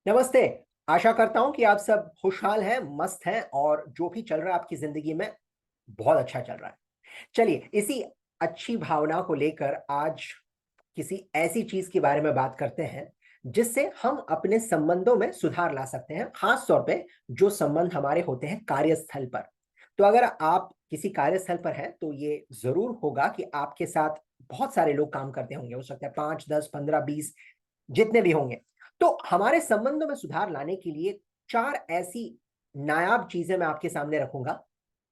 नमस्ते। आशा करता हूँ कि आप सब खुशहाल हैं, मस्त हैं और जो भी चल रहा है आपकी ज़िंदगी में बहुत अच्छा चल रहा है। चलिए, इसी अच्छी भावना को लेकर आज किसी ऐसी चीज़ के बारे में बात करते हैं, जिससे हम अपने संबंधों में सुधार ला सकते हैं, ख़ास तौर पे जो संबंध हमारे होते हैं कार्यस्थल पर। तो अगर आप किसी कार्यस्थल पर हैं, तो ये ज़रूर होगा कि आपके साथ बहुत सारे लोग काम करते होंगे। हो सकता है 5, 10, 15, 20 जितने भी होंगे। तो हमारे संबंधों में सुधार लाने के लिए 4 ऐसी नायाब चीज़ें मैं आपके सामने रखूँगा।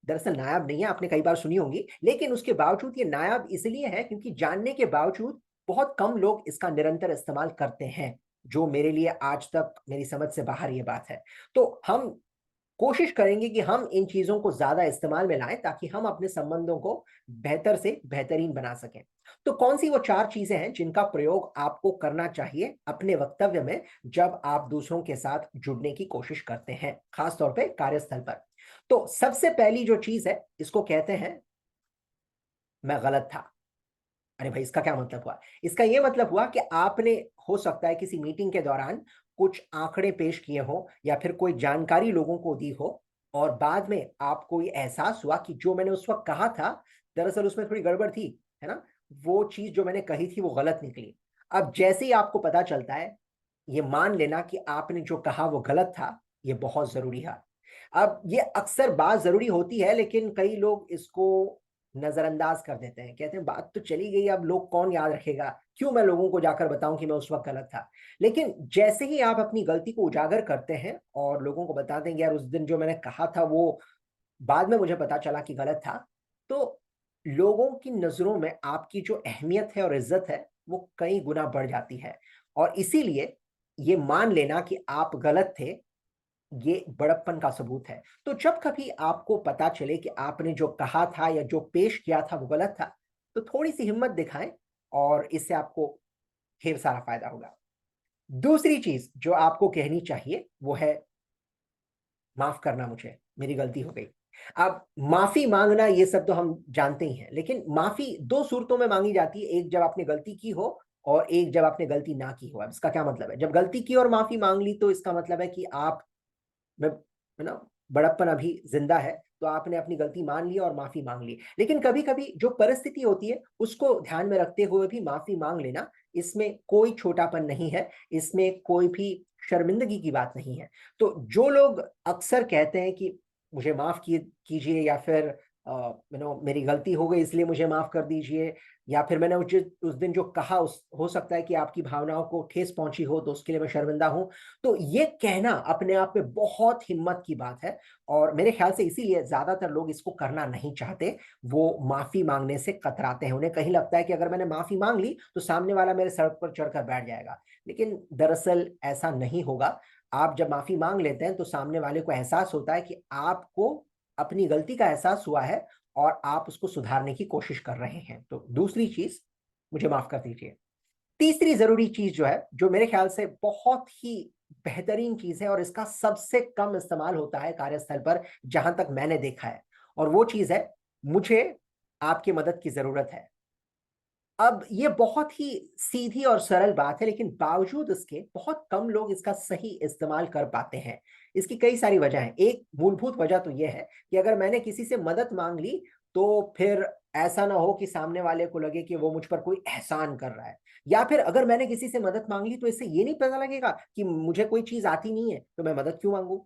दरअसल नायाब नहीं है, आपने कई बार सुनी होंगी, लेकिन उसके बावजूद ये नायाब इसलिए है क्योंकि जानने के बावजूद बहुत कम लोग इसका निरंतर इस्तेमाल करते हैं, जो मेरे लिए आज तक मेरी समझ से बाहर ये बात है। तो हम कोशिश करेंगे कि हम इन चीज़ों को ज़्यादा इस्तेमाल में लाएँ ताकि हम अपने संबंधों को बेहतर से बेहतरीन बना सकें। तो कौन-सी वो 4 चीज़ें हैं जिनका प्रयोग आपको करना चाहिए अपने वक्तव्य में जब आप दूसरों के साथ जुड़ने की कोशिश करते हैं, ख़ास तौर पे कार्यस्थल पर। तो सबसे पहली जो चीज़ है, इसको कहते हैं, मैं गलत था। अरे भाई इसका क्या मतलब हुआ? इसका ये मतलब हुआ कि आपने हो सकता है किसी मीटिंग के दौरान कुछ आंकड़े पेश किए हों या फिर कोई जानकारी लोगों को दी हो और बाद में आपको ये एहसास हुआ कि जो मैंने उस वक़्त कहा था, दरअसल उसमें थोड़ी गड़बड़ थी, है ना? वो चीज़ जो मैंने कही थी वो गलत निकली। अब जैसे ही आपको पता चलता है, ये मान लेना कि आपने जो कहा वो गलत था, ये बहुत ज़रूरी है। अब ये अक्सर बात ज़रूरी होती है लेकिन कई लोग इसको नज़रअंदाज कर देते हैं। कहते हैं बात तो चली गई, अब लोग कौन याद रखेगा? क्यों मैं लोगों को जाकर बताऊँ कि मैं उस वक़्त गलत था? लेकिन जैसे ही आप अपनी गलती को उजागर करते हैं और लोगों को बता देंगे यार उस दिन जो मैंने कहा था वो बाद में मुझे पता चला कि गलत था, तो लोगों की नज़रों में आपकी जो अहमियत है और इज़्ज़त है, वो कई गुना बढ़ जाती है। और इसीलिए ये मान लेना कि आप गलत थे, ये बड़प्पन का सबूत है। तो जब कभी आपको पता चले कि आपने जो कहा था या जो पेश किया था वो गलत था, तो थोड़ी-सी हिम्मत दिखाएँ और इससे आपको ढेर सारा फ़ायदा होगा। दूसरी चीज़ जो आपको कहनी चाहिए वो है माफ़ करना मुझे, मेरी गलती हो गई। अब माफ़ी माँगना ये सब तो हम जानते ही हैं, लेकिन माफ़ी 2 सूरतों में माँगी जाती है, एक जब आपने गलती की हो और एक जब आपने गलती ना की हो। अब इसका क्या मतलब है? जब गलती की और माफ़ी माँग ली तो इसका मतलब है कि आप में है ना, बड़प्पन अभी ज़िंदा है, तो आपने अपनी गलती मान ली और माफ़ी माँग ली। लेकिन कभी-कभी जो परिस्थिति होती है, उसको ध्यान में रखते हुए भी माफ़ी माँग लेना, इसमें कोई छोटापन नहीं है, इसमें कोई भी शर्मिंदगी की बात नहीं है। तो जो लोग अक्सर कहते हैं कि मुझे माफ़ कीजिए या फिर मेरी गलती हो गई इसलिए मुझे माफ़ कर दीजिए या फिर मैंने उस दिन जो कहा उस हो सकता है कि आपकी भावनाओं को ठेस पहुँची हो, तो उसके लिए मैं शर्मिंदा हूँ। तो ये कहना अपने आप में बहुत हिम्मत की बात है और मेरे ख्याल से इसीलिए ज़्यादातर लोग इसको करना नहीं चाहते। वो माफ़ी माँगने से कतराते हैं। उन्हें कहीं लगता है कि अगर मैंने माफ़ी माँग ली, तो सामने वाला मेरे सर पर चढ़कर बैठ जाएगा। लेकिन दरअसल ऐसा नहीं होगा। आप जब माफ़ी माँग लेते हैं, तो सामने वाले को एहसास होता है कि आपको अपनी गलती का एहसास हुआ है और आप उसको सुधारने की कोशिश कर रहे हैं। तो दूसरी चीज़, मुझे माफ़ कर दीजिए। तीसरी ज़रूरी चीज़ जो है, जो मेरे ख़्याल से बहुत ही बेहतरीन चीज़ है और इसका सबसे कम इस्तेमाल होता है कार्यस्थल पर, जहाँ तक मैंने देखा है और वो चीज़ है, मुझे आपकी मदद की ज़रूरत है। अब ये बहुत ही सीधी और सरल बात है, लेकिन बावजूद इसके बहुत कम लोग इसका सही इस्तेमाल कर पाते हैं। इसकी कई सारी वजह हैं। एक मूलभूत वजह तो ये है कि अगर मैंने किसी से मदद माँग ली, तो फिर ऐसा ना हो कि सामने वाले को लगे कि वो मुझ पर कोई एहसान कर रहा है। या फिर अगर मैंने किसी से मदद माँग ली, तो इससे ये नहीं पता लगेगा कि मुझे कोई चीज़ आती नहीं है, तो मैं मदद क्यों माँगूँ?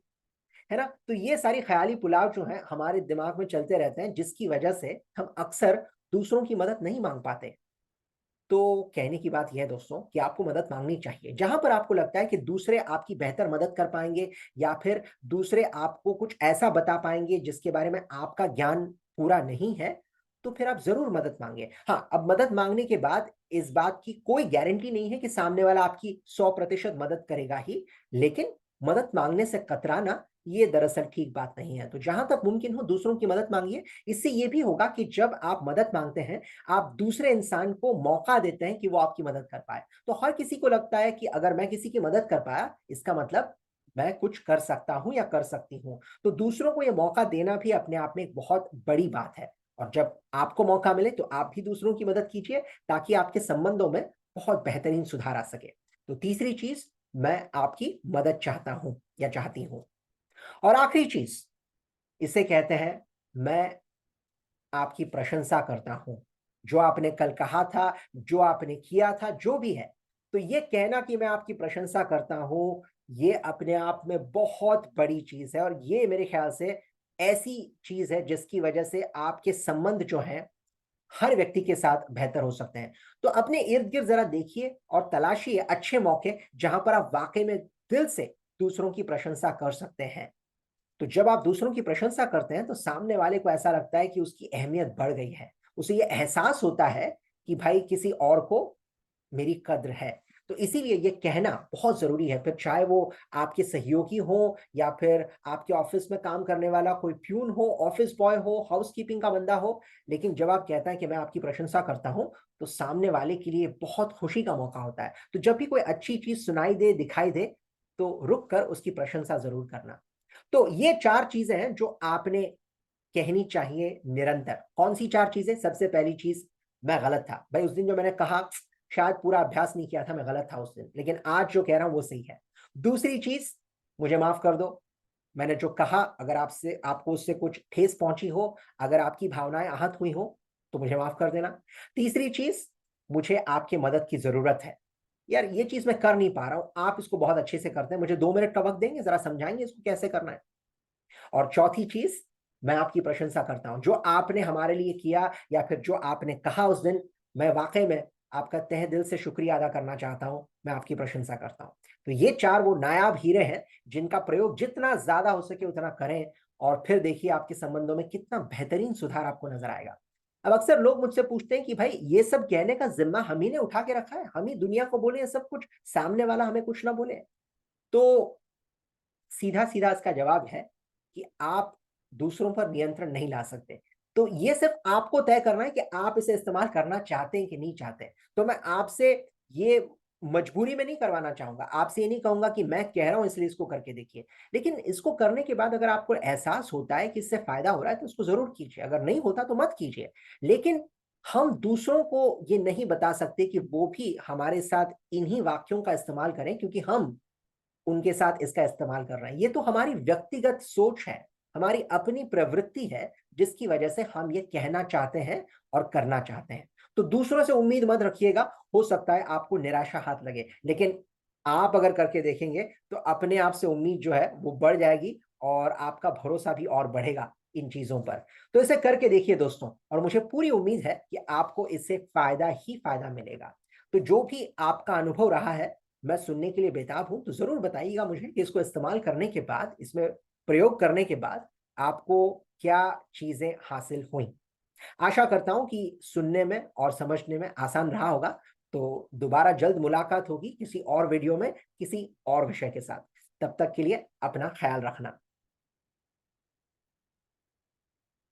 है ना? तो ये सारी ख़याली पुलाव जो हैं, हमारे दिमाग में चलते रहते हैं, जिसकी वजह से हम अक्सर दूसरों की मदद नहीं माँग पाते। तो कहने की बात ये है दोस्तों कि आपको मदद माँगनी चाहिए। जहाँ पर आपको लगता है कि दूसरे आपकी बेहतर मदद कर पाएँगे या फिर दूसरे आपको कुछ ऐसा बता पाएँगे जिसके बारे में आपका ज्ञान पूरा नहीं है, तो फिर आप ज़रूर मदद माँगिए। हाँ, अब मदद माँगने के बाद इस बात की कोई गारंटी नहीं है कि सामने वाला आपकी 100% मदद करेगा ही, लेकिन मदद माँगने से कतराना ये दरअसल ठीक बात नहीं है। तो जहाँ तक मुमकिन हो दूसरों की मदद माँगिए। इससे ये भी होगा कि जब आप मदद माँगते हैं आप दूसरे इंसान को मौका देते हैं कि वो आपकी मदद कर पाए। तो हर किसी को लगता है कि अगर मैं किसी की मदद कर पाया, इसका मतलब मैं कुछ कर सकता हूँ या कर सकती हूँ। तो दूसरों को ये मौका देना भी अपने आप में एक बहुत बड़ी बात है और जब आपको मौका मिले तो आप भी दूसरों की मदद कीजिए ताकि आपके संबंधों में बहुत बेहतरीन सुधार आ सके। तो तीसरी चीज़, मैं आपकी मदद चाहता हूं या चाहती हूं। और आखिरी चीज, इसे कहते हैं मैं आपकी प्रशंसा करता हूं, जो आपने कल कहा था, जो आपने किया था, जो भी है। तो ये कहना कि मैं आपकी प्रशंसा करता हूं, ये अपने आप में बहुत बड़ी चीज है, और ये मेरे ख्याल से ऐसी चीज है जिसकी वजह से आपके संबंध जो हैं हर व्यक्ति के साथ बेहतर हो सकते हैं। तो अपने इर्द गिर्द जरा देखिए और तलाशिए अच्छे मौके जहां पर आप वाकई में दिल से दूसरों की प्रशंसा कर सकते हैं। तो जब आप दूसरों की प्रशंसा करते हैं तो सामने वाले को ऐसा लगता है कि उसकी अहमियत बढ़ गई है, उसे ये एहसास होता है कि भाई किसी और को मेरी कद्र है। तो इसीलिए ये कहना बहुत जरूरी है, फिर चाहे वो आपके सहयोगी हो या फिर आपके ऑफिस में काम करने वाला कोई प्यून हो, ऑफिस बॉय हो, हाउसकीपिंग का बंदा हो। लेकिन जब आप कहते हैं कि मैं आपकी प्रशंसा करता हूं, तो सामने वाले के लिए बहुत खुशी का मौका होता है। तो जब भी कोई अच्छी चीज सुनाई दे, दिखाई दे, तो रुक कर उसकी प्रशंसा जरूर करना। तो ये चार चीजें हैं जो आपने कहनी चाहिए निरंतर। कौन सी चार चीजें? सबसे पहली चीज, मैं गलत था भाई, उस दिन जो मैंने कहा शायद पूरा अभ्यास नहीं किया था, मैं गलत था उस दिन, लेकिन आज जो कह रहा हूं वो सही है। दूसरी चीज, मुझे माफ कर दो, मैंने जो कहा अगर आपसे आपको उससे कुछ ठेस पहुंची हो, अगर आपकी भावनाएं आहत हुई हो, तो मुझे माफ कर देना। तीसरी चीज, मुझे आपकी मदद की जरूरत है, यार ये चीज मैं कर नहीं पा रहा हूं, आप इसको बहुत अच्छे से करते हैं, मुझे 2 मिनट का वक्त देंगे, जरा समझाएंगे इसको कैसे करना है। और चौथी चीज, मैं आपकी प्रशंसा करता हूं, जो आपने हमारे लिए किया या फिर जो आपने कहा उस दिन, मैं वाकई में आपका तहे दिल से शुक्रिया अदा करना चाहता हूं, मैं आपकी प्रशंसा करता हूं। तो ये चार वो नायाब हीरे हैं जिनका प्रयोग जितना ज्यादा हो सके उतना करें, और फिर देखिए आपके संबंधों में कितना बेहतरीन सुधार आपको नजर आएगा। अब अक्सर लोग मुझसे पूछते हैं कि भाई ये सब कहने का जिम्मा हम ही ने उठा के रखा है, हम ही दुनिया को बोले ये सब कुछ, सामने वाला हमें कुछ ना बोले। तो सीधा सीधा इसका जवाब है कि आप दूसरों पर नियंत्रण नहीं ला सकते। तो ये सिर्फ आपको तय करना है कि आप इसे इस्तेमाल करना चाहते हैं कि नहीं चाहते। तो मैं आपसे ये मजबूरी में नहीं करवाना चाहूंगा, आपसे ये नहीं कहूंगा कि मैं कह रहा हूं इसलिए इसको करके देखिए। लेकिन इसको करने के बाद अगर आपको एहसास होता है कि इससे फायदा हो रहा है तो उसको जरूर कीजिए, अगर नहीं होता तो मत कीजिए। लेकिन हम दूसरों को ये नहीं बता सकते कि वो भी हमारे साथ इन्हीं वाक्यों का इस्तेमाल करें, क्योंकि हम उनके साथ इसका इस्तेमाल कर रहे हैं। ये तो हमारी व्यक्तिगत सोच है, हमारी अपनी प्रवृत्ति है, जिसकी वजह से हम ये कहना चाहते हैं और करना चाहते हैं। तो दूसरों से उम्मीद मत रखिएगा, हो सकता है आपको निराशा हाथ लगे, लेकिन आप अगर करके देखेंगे तो अपने आप से उम्मीद जो है वो बढ़ जाएगी, और आपका भरोसा भी और बढ़ेगा इन चीजों पर। तो इसे करके देखिए दोस्तों, और मुझे पूरी उम्मीद है कि आपको इससे फायदा ही फायदा मिलेगा। तो जो भी आपका अनुभव रहा है, मैं सुनने के लिए बेताब हूं। तो जरूर बताइएगा मुझे कि इसको इस्तेमाल करने के बाद, इसमें प्रयोग करने के बाद आपको क्या चीजें हासिल हुई। आशा करता हूं कि सुनने में और समझने में आसान रहा होगा। तो दोबारा जल्द मुलाकात होगी किसी और वीडियो में, किसी और विषय के साथ। तब तक के लिए अपना ख्याल रखना।